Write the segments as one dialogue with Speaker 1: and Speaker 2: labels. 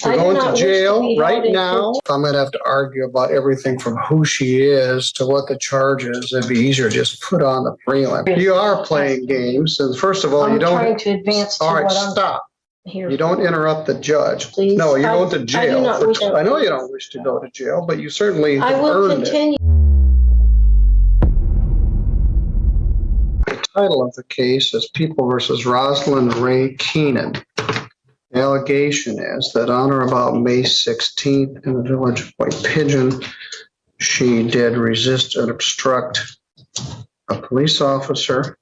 Speaker 1: You're going to jail right now. I'm going to have to argue about everything from who she is to what the charge is. It'd be easier to just put on the prelim. You are playing games. And first of all, you don't.
Speaker 2: I'm trying to advance to
Speaker 1: all right,
Speaker 2: what
Speaker 1: stop.
Speaker 2: I'm here.
Speaker 1: You don't interrupt the judge.
Speaker 2: Please.
Speaker 1: No, you're going to jail. I know you don't wish to go to jail, but you certainly have earned it. The title of the case is People versus Rosalind Ray Keenan. The allegation is that on or about May 16th in the village of White Pigeon, she did resist and obstruct a police officer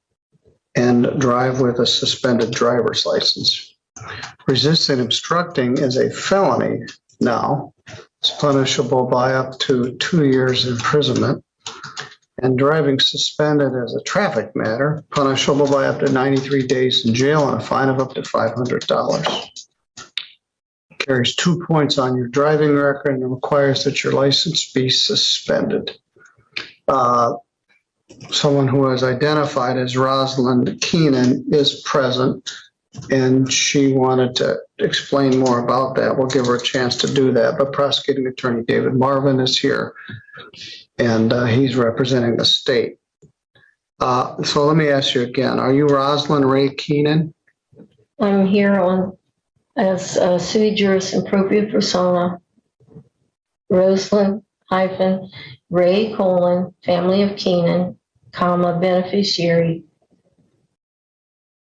Speaker 1: and drive with a suspended driver's license. Resisting and obstructing is a felony now. It's punishable by up to 2 years imprisonment. And driving suspended as a traffic matter, punishable by up to 93 days in jail and a fine of up to $500. Carries 2 points on your driving record and requires that your license be suspended. Someone who is identified as Rosalind Keenan is present, and she wanted to explain more about that. We'll give her a chance to do that, but prosecuting attorney David Marvin is here, and he's representing the state. So let me ask you again, are you Rosalind Ray Keenan?
Speaker 2: I'm here as sui juris impropria persona, Rosalind Ray family of Keenan, beneficiary.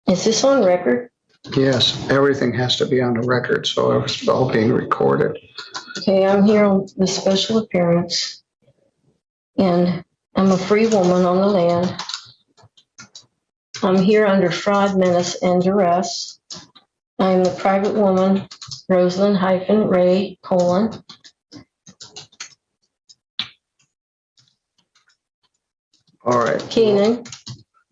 Speaker 2: Is this on record?
Speaker 1: Yes, everything has to be on the record, so it's all being recorded.
Speaker 2: Okay, I'm here on the special appearance, and I'm a free woman on the land. I'm here under fraud, menace, and duress. I am the private woman, Rosalind Ray
Speaker 1: All right.
Speaker 2: Keenan.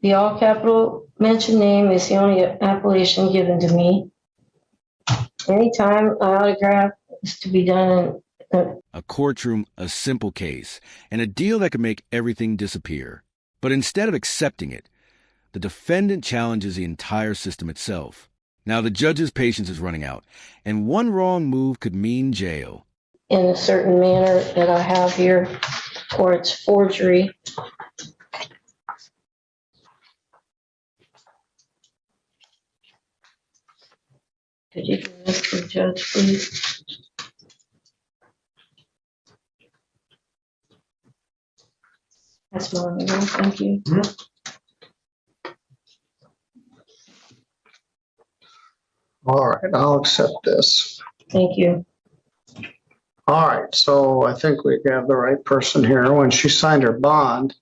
Speaker 2: The all capital mentioned name is the only appellation given to me. Anytime an autograph is to be done in
Speaker 3: a courtroom, a simple case, and a deal that could make everything disappear. But instead of accepting it, the defendant challenges the entire system itself. Now the judge's patience is running out, and one wrong move could mean jail.
Speaker 2: In a certain manner that I have here, or it's forgery. Could you give this to the judge, please? That's mine. Thank you.
Speaker 1: All right, I'll accept this.
Speaker 2: Thank you.
Speaker 1: All right, so I think we have the right person here. When she signed her bond,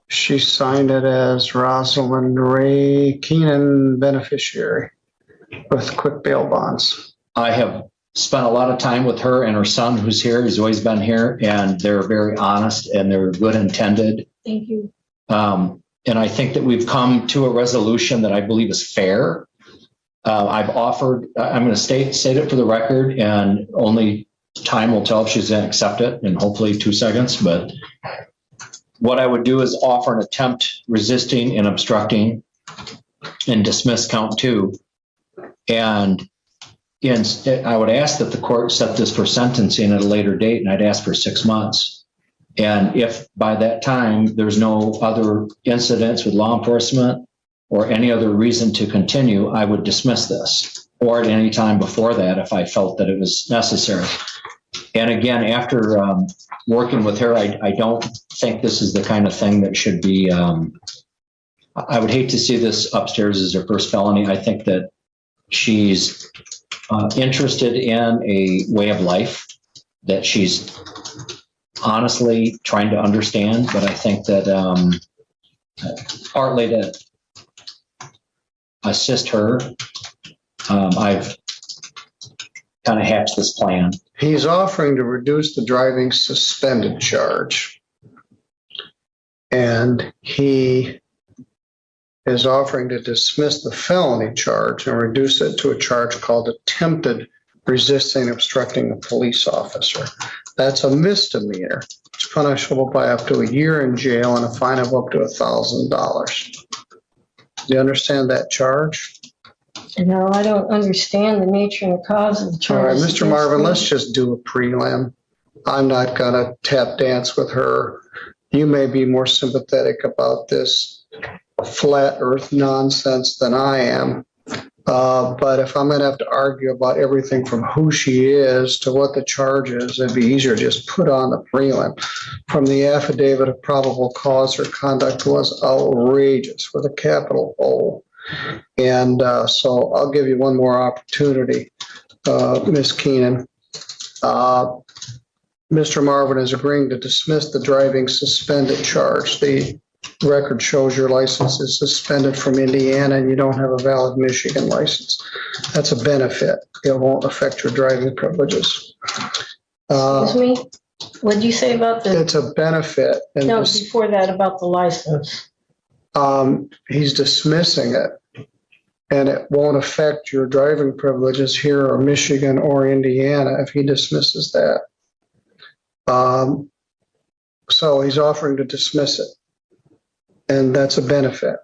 Speaker 1: she signed it as Rosalind Ray Keenan, beneficiary, with quick bail bonds.
Speaker 4: I have spent a lot of time with her and her son, who's here. He's always been here, and they're very honest and they're good intended.
Speaker 2: Thank you.
Speaker 4: And I think that we've come to a resolution that I believe is fair. I've offered, I'm going to state it for the record, and only time will tell if she's going to accept it, in hopefully 2 seconds. But what I would do is offer an attempt resisting and obstructing and dismiss count 2. And I would ask that the court set this for sentencing at a later date, and I'd ask for 6 months. And if by that time there's no other incidents with law enforcement or any other reason to continue, I would dismiss this, or at any time before that if I felt that it was necessary. And again, after working with her, I don't think this is the kind of thing that should be, I would hate to see this upstairs as her first felony. I think that she's interested in a way of life that she's honestly trying to understand, but I think that partly to assist her, I've kind of hatched this plan.
Speaker 1: He's offering to reduce the driving suspended charge, and he is offering to dismiss the felony charge and reduce it to a charge called attempted resisting, obstructing a police officer. That's a misdemeanor. It's punishable by up to a year in jail and a fine of up to $1,000. Do you understand that charge?
Speaker 2: No, I don't understand the nature and the cause of the
Speaker 1: All right,
Speaker 2: charges.
Speaker 1: Mr. Marvin, let's just do a prelim. I'm not gonna tap dance with her. You may be more sympathetic about this flat earth nonsense than I am. But if I'm gonna have to argue about everything from who she is to what the charge is, it'd be easier to just put on the prelim. From the affidavit of probable cause, her conduct was outrageous with a capital O. And so I'll give you one more opportunity, Ms. Keenan. Mr. Marvin is agreeing to dismiss the driving suspended charge. The record shows your license is suspended from Indiana and you don't have a valid Michigan license. That's a benefit. It won't affect your driving privileges.
Speaker 2: Excuse me? What did you say about the,
Speaker 1: It's a benefit. And
Speaker 2: no, before that about the license?
Speaker 1: he's dismissing it, and it won't affect your driving privileges here or Michigan or Indiana if he dismisses that. So he's offering to dismiss it, and that's a benefit.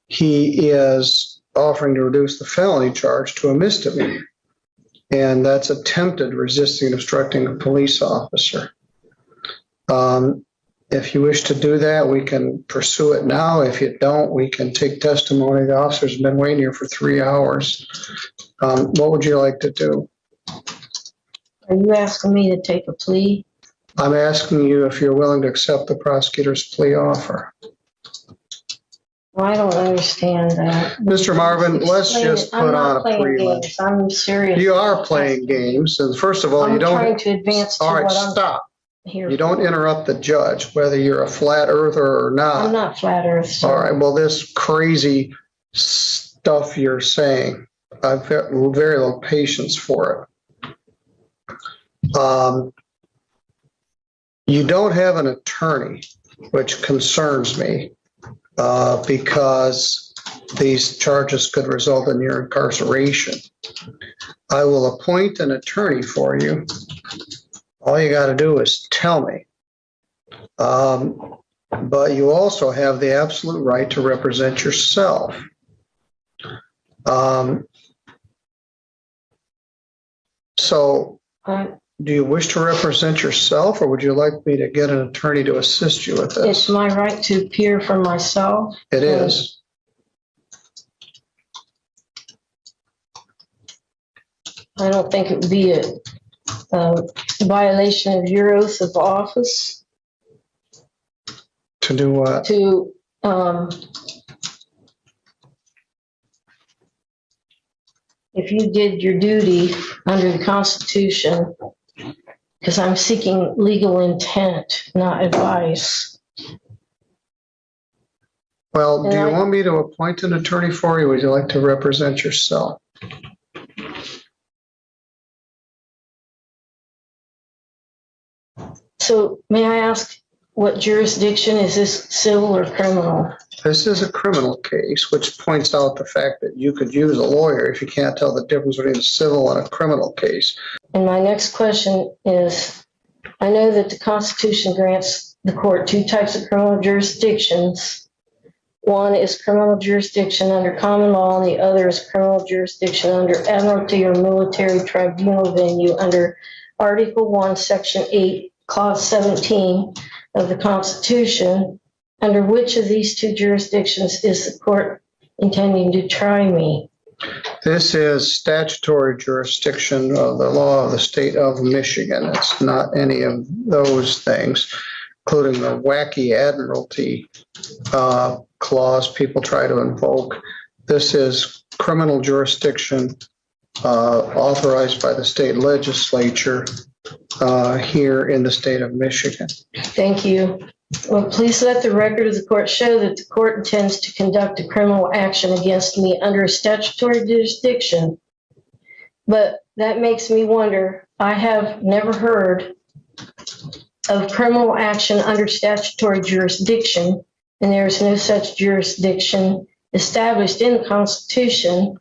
Speaker 1: He is offering to reduce the felony charge to a misdemeanor, and that's attempted resisting and obstructing a police officer. If you wish to do that, we can pursue it now. If you don't, we can take testimony. The officer's been waiting here for 3 hours. What would you like to do?
Speaker 2: Are you asking me to take a plea?
Speaker 1: I'm asking you if you're willing to accept the prosecutor's plea offer.
Speaker 2: Well, I don't understand that.
Speaker 1: Mr. Marvin, let's just put on a prelim.
Speaker 2: Games. I'm serious.
Speaker 1: You are playing games, and first of all, you
Speaker 2: I'm
Speaker 1: don't.
Speaker 2: trying to advance to
Speaker 1: All right,
Speaker 2: what I'm
Speaker 1: stop.
Speaker 2: here.
Speaker 1: You don't interrupt the judge, whether you're a flat earther or not.
Speaker 2: I'm not flat earth, sir.
Speaker 1: All right, well, this crazy stuff you're saying, I've got very little patience for it. You don't have an attorney, which concerns me, because these charges could result in your incarceration. I will appoint an attorney for you. All you got to do is tell me. But you also have the absolute right to represent yourself. So, do you wish to represent yourself, or would you like me to get an attorney to assist you with this?
Speaker 2: It's my right to appear for myself.
Speaker 1: It is.
Speaker 2: I don't think it would be a violation of your oath of office
Speaker 1: To do what?
Speaker 2: to if you did your duty under the Constitution, because I'm seeking legal intent, not advice.
Speaker 1: Well, do you want me to appoint an attorney for you, or would you like to represent yourself?
Speaker 2: So may I ask, what jurisdiction is this, civil or criminal?
Speaker 1: This is a criminal case, which points out the fact that you could use a lawyer if you can't tell the difference between a civil and a criminal case.
Speaker 2: And my next question is, I know that the Constitution grants the court two types of criminal jurisdictions. One is criminal jurisdiction under common law, and the other is criminal jurisdiction under admiralty or military tribunal venue under Article 1, Section 8, Clause 17 of the Constitution. Under which of these two jurisdictions is the court intending to try me?
Speaker 1: This is statutory jurisdiction of the law of the state of Michigan. It's not any of those things, including the wacky admiralty clause people try to invoke. This is criminal jurisdiction authorized by the state legislature here in the state of Michigan.
Speaker 2: Thank you. Well, please let the record of the court show that the court intends to conduct a criminal action against me under a statutory jurisdiction. But that makes me wonder, I have never heard of criminal action under statutory jurisdiction, and there is no such jurisdiction established in the Constitution,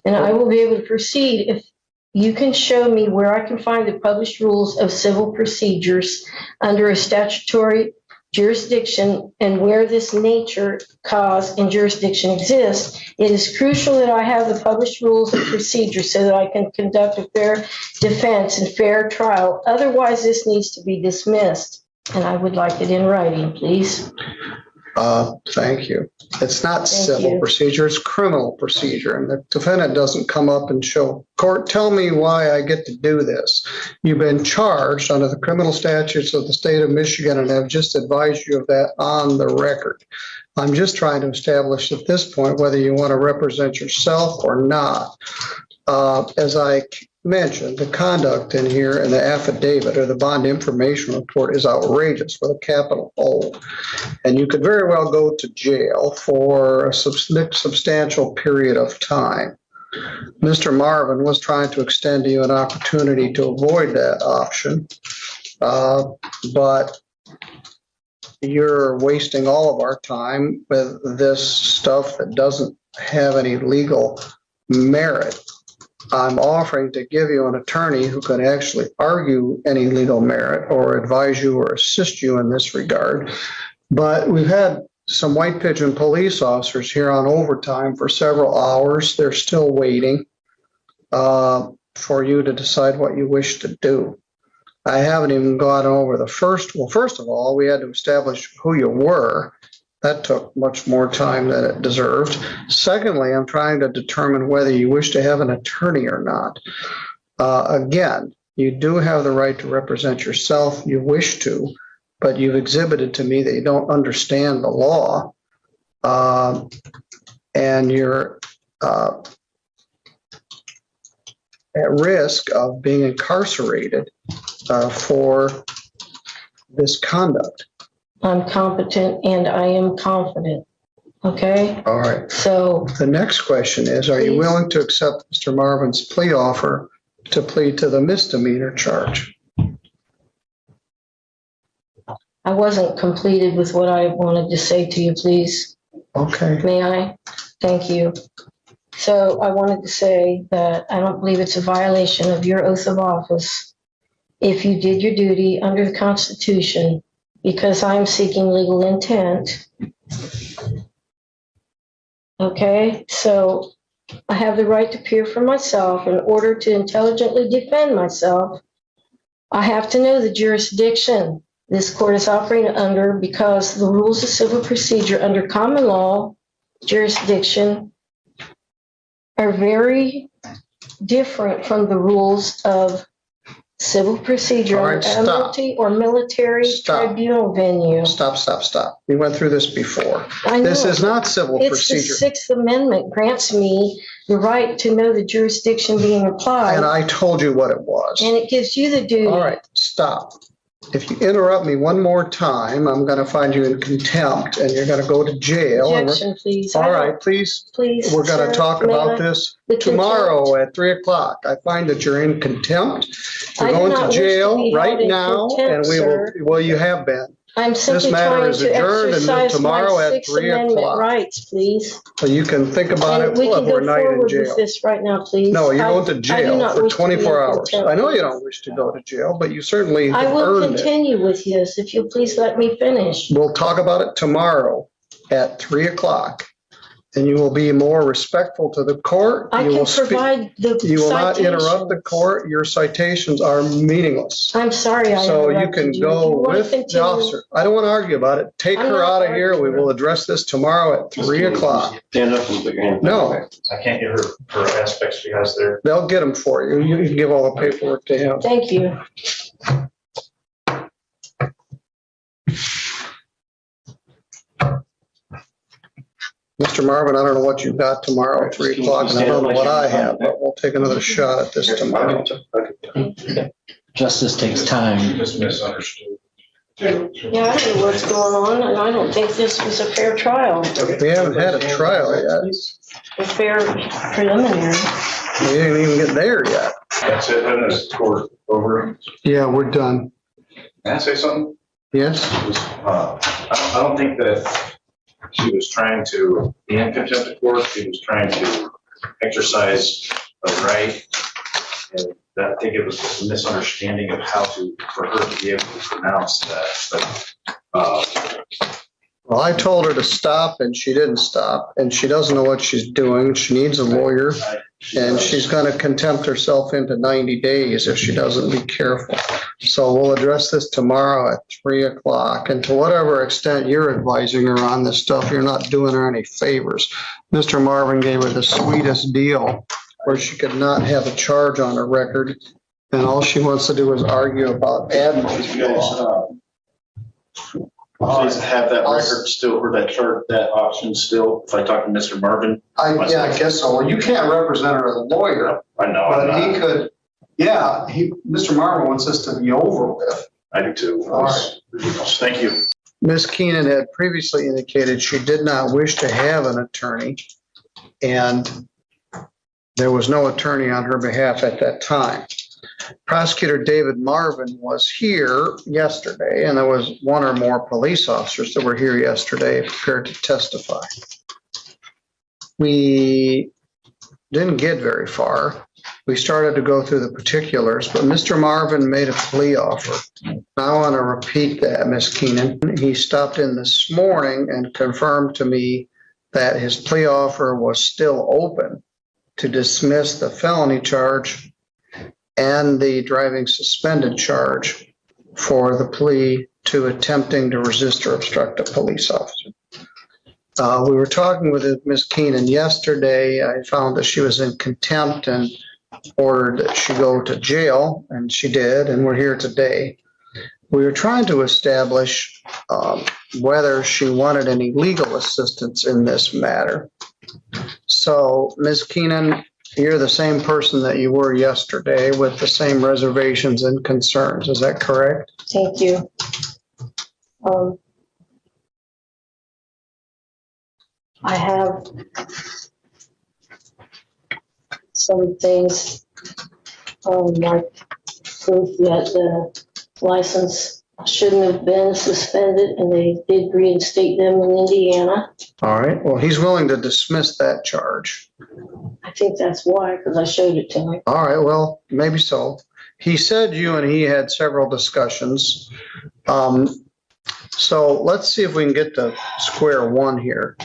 Speaker 2: and I will be able to proceed if you can show me where I can find the published rules of civil procedures under a statutory jurisdiction and where this nature, cause, and jurisdiction exists, it is crucial that I have the published rules and procedures so that I can conduct a fair defense and fair trial. Otherwise, this needs to be dismissed. And I would like it in writing, please.
Speaker 1: Thank you. It's not civil
Speaker 2: you.
Speaker 1: procedure, it's criminal procedure. And the defendant doesn't come up and show, court, tell me why I get to do this. You've been charged under the criminal statutes of the state of Michigan, and I've just advised you of that on the record. I'm just trying to establish at this point whether you want to represent yourself or not. As I mentioned, the conduct in here in the affidavit or the bond information report is outrageous with a capital O. And you could very well go to jail for a substantial period of time. Mr. Marvin was trying to extend to you an opportunity to avoid that option, but you're wasting all of our time with this stuff that doesn't have any legal merit. I'm offering to give you an attorney who can actually argue any legal merit or advise you or assist you in this regard. But we've had some White Pigeon police officers here on overtime for several hours. They're still waiting for you to decide what you wish to do. I haven't even gone over the first. Well, first of all, we had to establish who you were. That took much more time than it deserved. Secondly, I'm trying to determine whether you wish to have an attorney or not. Again, you do have the right to represent yourself. You wish to, but you've exhibited to me that you don't understand the law, and you're at risk of being incarcerated for this conduct.
Speaker 2: I'm competent and I am confident. Okay?
Speaker 1: All right.
Speaker 2: So
Speaker 1: The next question is, are you
Speaker 2: Please.
Speaker 1: willing to accept Mr. Marvin's plea offer to plead to the misdemeanor charge?
Speaker 2: I wasn't completed with what I wanted to say to you, please.
Speaker 1: Okay.
Speaker 2: May I? Thank you. So I wanted to say that I don't believe it's a violation of your oath of office if you did your duty under the Constitution, because I'm seeking legal intent. Okay, so I have the right to appear for myself. In order to intelligently defend myself, I have to know the jurisdiction this court is operating under, because the rules of civil procedure under common law jurisdiction are very different from the rules of civil procedure
Speaker 1: All right,
Speaker 2: under
Speaker 1: stop.
Speaker 2: admiralty or military
Speaker 1: Stop.
Speaker 2: tribunal venue.
Speaker 1: Stop. We went through this before.
Speaker 2: I know.
Speaker 1: This is not civil
Speaker 2: It's
Speaker 1: procedure.
Speaker 2: the Sixth Amendment grants me the right to know the jurisdiction being applied,
Speaker 1: And I told you what it was.
Speaker 2: and it gives you the duty.
Speaker 1: All right, stop. If you interrupt me one more time, I'm going to find you in contempt and you're going to go to jail. And
Speaker 2: Objection, please.
Speaker 1: all right, please.
Speaker 2: Please.
Speaker 1: We're going
Speaker 2: sir,
Speaker 1: to talk
Speaker 2: may
Speaker 1: about
Speaker 2: I-
Speaker 1: this
Speaker 2: the
Speaker 1: tomorrow at 3:00. I find that you're in contempt.
Speaker 2: I
Speaker 1: You're
Speaker 2: do
Speaker 1: going
Speaker 2: not
Speaker 1: to
Speaker 2: wish to
Speaker 1: jail
Speaker 2: be held
Speaker 1: right
Speaker 2: in
Speaker 1: now,
Speaker 2: contempt,
Speaker 1: and we
Speaker 2: sir.
Speaker 1: will. Well, you have been.
Speaker 2: I'm simply
Speaker 1: matter
Speaker 2: trying
Speaker 1: is
Speaker 2: to
Speaker 1: adjourned until
Speaker 2: exercise
Speaker 1: tomorrow
Speaker 2: my
Speaker 1: at
Speaker 2: Sixth
Speaker 1: 3:00.
Speaker 2: Amendment rights, please.
Speaker 1: So you can think about
Speaker 2: And
Speaker 1: it
Speaker 2: we can go
Speaker 1: overnight in
Speaker 2: forward
Speaker 1: jail.
Speaker 2: with this right now, please.
Speaker 1: No, you're going to
Speaker 2: I do
Speaker 1: jail
Speaker 2: not
Speaker 1: for
Speaker 2: wish to be in
Speaker 1: 24 hours.
Speaker 2: contempt.
Speaker 1: I know you don't wish to go to jail, but you certainly
Speaker 2: I
Speaker 1: have
Speaker 2: will
Speaker 1: earned it.
Speaker 2: continue with this if you'll please let me finish.
Speaker 1: We'll talk about it tomorrow at 3:00, and you will be more respectful to the court.
Speaker 2: I
Speaker 1: You
Speaker 2: can
Speaker 1: will speak-
Speaker 2: provide the
Speaker 1: You will not interrupt the
Speaker 2: citations.
Speaker 1: court. Your citations are meaningless.
Speaker 2: I'm sorry I
Speaker 1: So you
Speaker 2: interrupted
Speaker 1: can
Speaker 2: you.
Speaker 1: go
Speaker 2: Do you wanna
Speaker 1: with the
Speaker 2: continue?
Speaker 1: officer. I don't want to argue about it. Take
Speaker 2: I'm
Speaker 1: her
Speaker 2: not
Speaker 1: out of here. We
Speaker 2: arguing.
Speaker 1: will address this tomorrow at 3:00.
Speaker 5: Stand up and put your hand.
Speaker 1: No,
Speaker 6: I can't get her aspects because they're.
Speaker 1: they'll get them for you. You can give all the paperwork to him.
Speaker 2: Thank you.
Speaker 1: Mr. Marvin, I don't know what you've got tomorrow at 3:00, and I don't know what I have, but we'll take another shot at this tomorrow.
Speaker 4: Justice takes time.
Speaker 6: Just misunderstood.
Speaker 2: Yeah, I don't know what's going on, and I don't think this was a fair trial,
Speaker 1: We haven't had a trial yet.
Speaker 2: a fair preliminary.
Speaker 1: We didn't even get there yet.
Speaker 6: That's it, then it's court over.
Speaker 1: Yeah, we're done.
Speaker 6: Can I say something?
Speaker 1: Yes?
Speaker 6: I don't think that she was trying to be in contempt of court. She was trying to exercise a right. And I think it was just a misunderstanding of how to, for her to be able to pronounce that. But
Speaker 1: Well, I told her to stop and she didn't stop, and she doesn't know what she's doing. She needs a lawyer, and she's going to contempt herself into 90 days if she doesn't be careful. So we'll address this tomorrow at 3:00. And to whatever extent you're advising her on this stuff, you're not doing her any favors. Mr. Marvin gave her the sweetest deal where she could not have a charge on her record, and all she wants to do is argue about admin law.
Speaker 6: Please have that record still, or that chart, that option still, if I talk to Mr. Marvin.
Speaker 1: Yeah, I guess so. Well, you can't represent her as a lawyer,
Speaker 6: I know, I'm
Speaker 1: but he
Speaker 6: not.
Speaker 1: could, Mr. Marvin wants this to be over with.
Speaker 6: I do too.
Speaker 1: All right.
Speaker 6: Thank you.
Speaker 1: Ms. Keenan had previously indicated she did not wish to have an attorney, and there was no attorney on her behalf at that time. Prosecutor David Marvin was here yesterday, and there was one or more police officers that were here yesterday prepared to testify. We didn't get very far. We started to go through the particulars, but Mr. Marvin made a plea offer. I want to repeat that, Ms. Keenan. He stopped in this morning and confirmed to me that his plea offer was still open to dismiss the felony charge and the driving suspended charge for the plea to attempting to resist or obstruct a police officer. We were talking with Ms. Keenan yesterday. I found that she was in contempt and ordered that she go to jail, and she did, and we're here today. We were trying to establish whether she wanted any legal assistance in this matter. So, Ms. Keenan, you're the same person that you were yesterday with the same reservations and concerns. Is that correct?
Speaker 2: Thank you. I have some things, like proof that the license shouldn't have been suspended, and they did reinstate them in Indiana.
Speaker 1: All right. Well, he's willing to dismiss that charge.
Speaker 2: I think that's why, because I showed it to him.
Speaker 1: All right. Well, maybe so. He said you and he had several discussions. So let's see if we can get to square one here.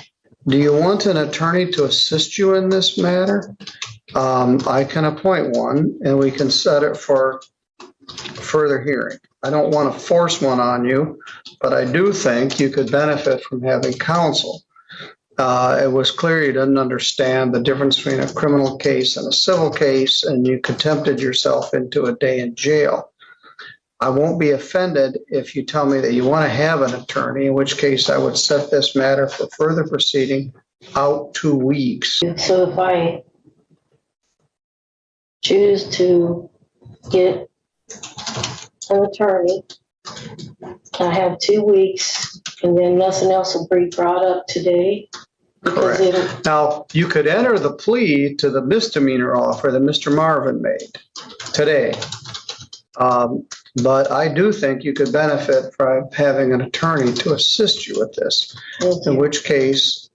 Speaker 1: Do you want an attorney to assist you in this matter? I can appoint one, and we can set it for further hearing. I don't want to force one on you, but I do think you could benefit from having counsel. It was clear you didn't understand the difference between a criminal case and a civil case, and you contempted yourself into a day in jail. I won't be offended if you tell me that you want to have an attorney, in which case I would set this matter for further proceeding out 2 weeks.
Speaker 2: So if I choose to get an attorney, I have 2 weeks, and then nothing else will be brought up today. Because
Speaker 1: Correct. Now, you could enter the plea to the misdemeanor offer that Mr. Marvin made today. But I do think you could benefit from having an attorney to assist you with this, in which case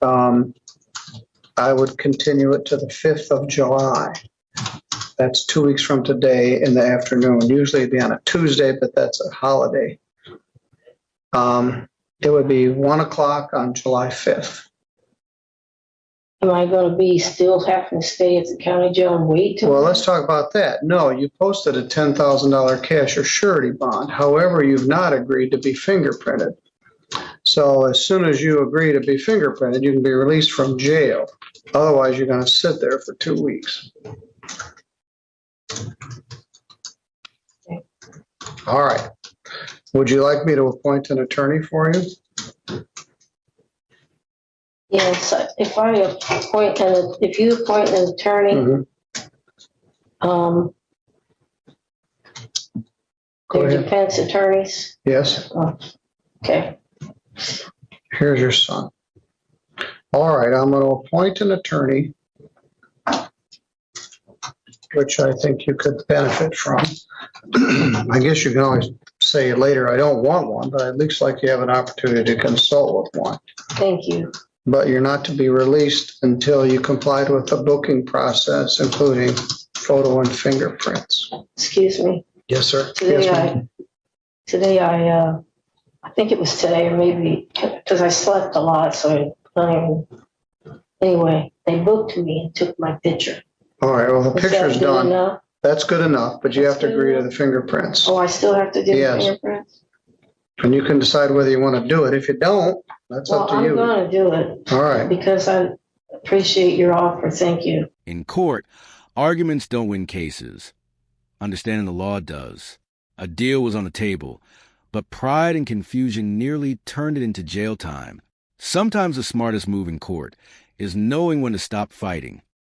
Speaker 1: I would continue it to the 5th of July. That's 2 weeks from today in the afternoon. Usually it'd be on a Tuesday, but that's a holiday. It would be 1 o'clock on July 5th.
Speaker 2: am I going to be still having to stay at the county jail and wait till?
Speaker 1: Well, let's talk about that. No, you posted a $10,000 cash or surety bond. However, you've not agreed to be fingerprinted. So as soon as you agree to be fingerprinted, you can be released from jail. Otherwise, you're going to sit there for 2 weeks. All right. Would you like me to appoint an attorney for you?
Speaker 2: Yes, if you appoint an attorney,
Speaker 1: Mhm. Go
Speaker 2: they're
Speaker 1: ahead.
Speaker 2: defense attorneys.
Speaker 1: Yes.
Speaker 2: Okay.
Speaker 1: Here's your son. All right, I'm going to appoint an attorney, which I think you could benefit from. I guess you can always say later, I don't want one, but at least like you have an opportunity to consult with one.
Speaker 2: Thank you.
Speaker 1: But you're not to be released until you complied with the booking process, including photo and fingerprints.
Speaker 2: Excuse me.
Speaker 1: Yes, sir.
Speaker 2: Today
Speaker 1: Yes, ma'am.
Speaker 2: I I think it was today or maybe, because I slept a lot, so anyway, they booked me and took my picture.
Speaker 1: All right, well, the
Speaker 2: Is that
Speaker 1: picture's
Speaker 2: good
Speaker 1: done.
Speaker 2: enough?
Speaker 1: That's good enough, but you
Speaker 2: That's
Speaker 1: have to
Speaker 2: good
Speaker 1: agree to
Speaker 2: enough?
Speaker 1: the fingerprints.
Speaker 2: Oh, I still have to do the
Speaker 1: Yes.
Speaker 2: fingerprints?
Speaker 1: And you can decide whether you want to do it. If you don't, that's
Speaker 2: Well,
Speaker 1: up to
Speaker 2: I'm
Speaker 1: you.
Speaker 2: gonna do it
Speaker 1: All right.
Speaker 2: because I appreciate your offer. Thank you.
Speaker 3: In court, arguments don't win cases. Understanding the law does. A deal was on the table, but pride and confusion nearly turned it into jail time. Sometimes the smartest move in court is knowing when to stop fighting